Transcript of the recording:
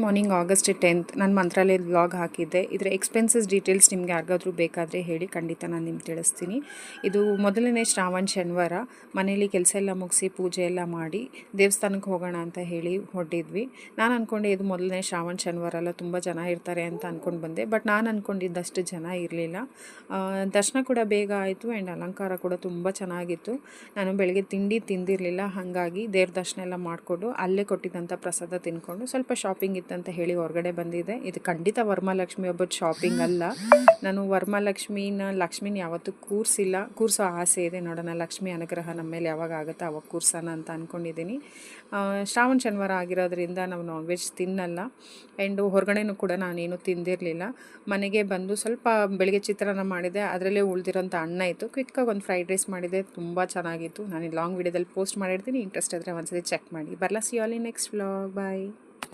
Morning August 10th ನಾನು ಮಂತ್ರಾಲಯದ vlog ಹಾಕಿದ್ದೆ. ಇದರ ಎಕ್ಸ್ಪೆನ್ಸಸ್ ಡೀಟೇಲ್ಸ್ ನಿಮ್ಗೆ ಯಾರಿಗಾದ್ರೂ ಬೇಕಾದರೆ ಹೇಳಿ, ಖಂಡಿತ ನಾನು ನಿಮ್ಗೆ ತಿಳಿಸ್ತೀನಿ. ಇದು ಮೊದಲನೇ ಶ್ರಾವಣ ಶನಿವಾರ ಮನೇಲಿ ಕೆಲಸ ಎಲ್ಲ ಮುಗಿಸಿ ಪೂಜೆ ಎಲ್ಲ ಮಾಡಿ ದೇವಸ್ಥಾನಕ್ಕೆ ಹೋಗೋಣ ಅಂತ ಹೇಳಿ ಹೊರಟಿದ್ವಿ. ನಾನು ಅಂದ್ಕೊಂಡೆ ಇದು ಮೊದಲನೇ ಶ್ರಾವಣ ಶನಿವಾರ ಅಲ್ಲ, ತುಂಬ ಜನ ಇರ್ತಾರೆ ಅಂತ ಅಂದ್ಕೊಂಡು ಬಂದೆ. ಬಟ್ ನಾನು ಅಂದ್ಕೊಂಡಿದ್ದಷ್ಟು ಜನ ಇರಲಿಲ್ಲ. ದರ್ಶನ ಕೂಡ ಬೇಗ ಆಯಿತು ಆ್ಯಂಡ್ ಅಲಂಕಾರ ಕೂಡ ತುಂಬ ಚೆನ್ನಾಗಿತ್ತು. ನಾನು ಬೆಳಗ್ಗೆ ತಿಂಡಿ ತಿಂದಿರಲಿಲ್ಲ, ಹಾಗಾಗಿ ದೇವ್ರ ದರ್ಶನ ಎಲ್ಲ ಮಾಡಿಕೊಂಡು ಅಲ್ಲೇ ಕೊಟ್ಟಿದ್ದಂಥ ಪ್ರಸಾದ ತಿಂದ್ಕೊಂಡು ಸ್ವಲ್ಪ ಶಾಪಿಂಗ್ ಇತ್ತಂತ ಹೇಳಿ ಹೊರಗಡೆ ಬಂದಿದೆ. ಇದು ಖಂಡಿತ ವರಮಹಾಲಕ್ಷ್ಮಿ ಹಬ್ಬದ ಶಾಪಿಂಗ್ ಅಲ್ಲ. ನಾನು ಲಕ್ಷ್ಮಿನ ಯಾವತ್ತೂ ಕೂರಿಸೋ ಆಸೆ ಇದೆ. ನೋಡೋಣ, ಲಕ್ಷ್ಮಿ ಅನುಗ್ರಹ ನಮ್ಮ ಮೇಲೆ ಯಾವಾಗ ಆಗುತ್ತೋ ಅವಾಗ ಕೂರ್ಸೋಣ ಅಂತ ಅಂದ್ಕೊಂಡಿದ್ದೀನಿ. ಶ್ರಾವಣ ಶನಿವಾರ ಆಗಿರೋದ್ರಿಂದ ನಾವು ನಾನ್ ವೆಜ್ ತಿನ್ನಲ್ಲ ಆ್ಯಂಡ್ ಹೊರಗಡೆನೂ ಕೂಡ ನಾನೇನು ತಿಂದಿರಲಿಲ್ಲ. ಮನೆಗೆ ಬಂದು ಸ್ವಲ್ಪ ಬೆಳಗ್ಗೆ ಚಿತ್ರಾನ್ನ ಮಾಡಿದೆ, ಅದರಲ್ಲೇ ಉಳಿದಿರೋಂಥ ಅನ್ನ ಇತ್ತು. ಕ್ವಿಕ್ಕಾಗಿ ಒಂದು ಫ್ರೈಡ್ ರೈಸ್ ಮಾಡಿದೆ, ತುಂಬ ಚೆನ್ನಾಗಿತ್ತು. ನಾನು ಲಾಂಗ್ ವಿಡಿಯೋದಲ್ಲಿ ಪೋಸ್ಟ್ ಮಾಡಿರ್ತೀನಿ, ಇಂಟ್ರೆಸ್ಟ್ ಆದರೆ ಒಂದ್ಸತಿ ಚೆಕ್ ಮಾಡಿ. ಬರ್ಲಾ, see all in next vlog. Bye.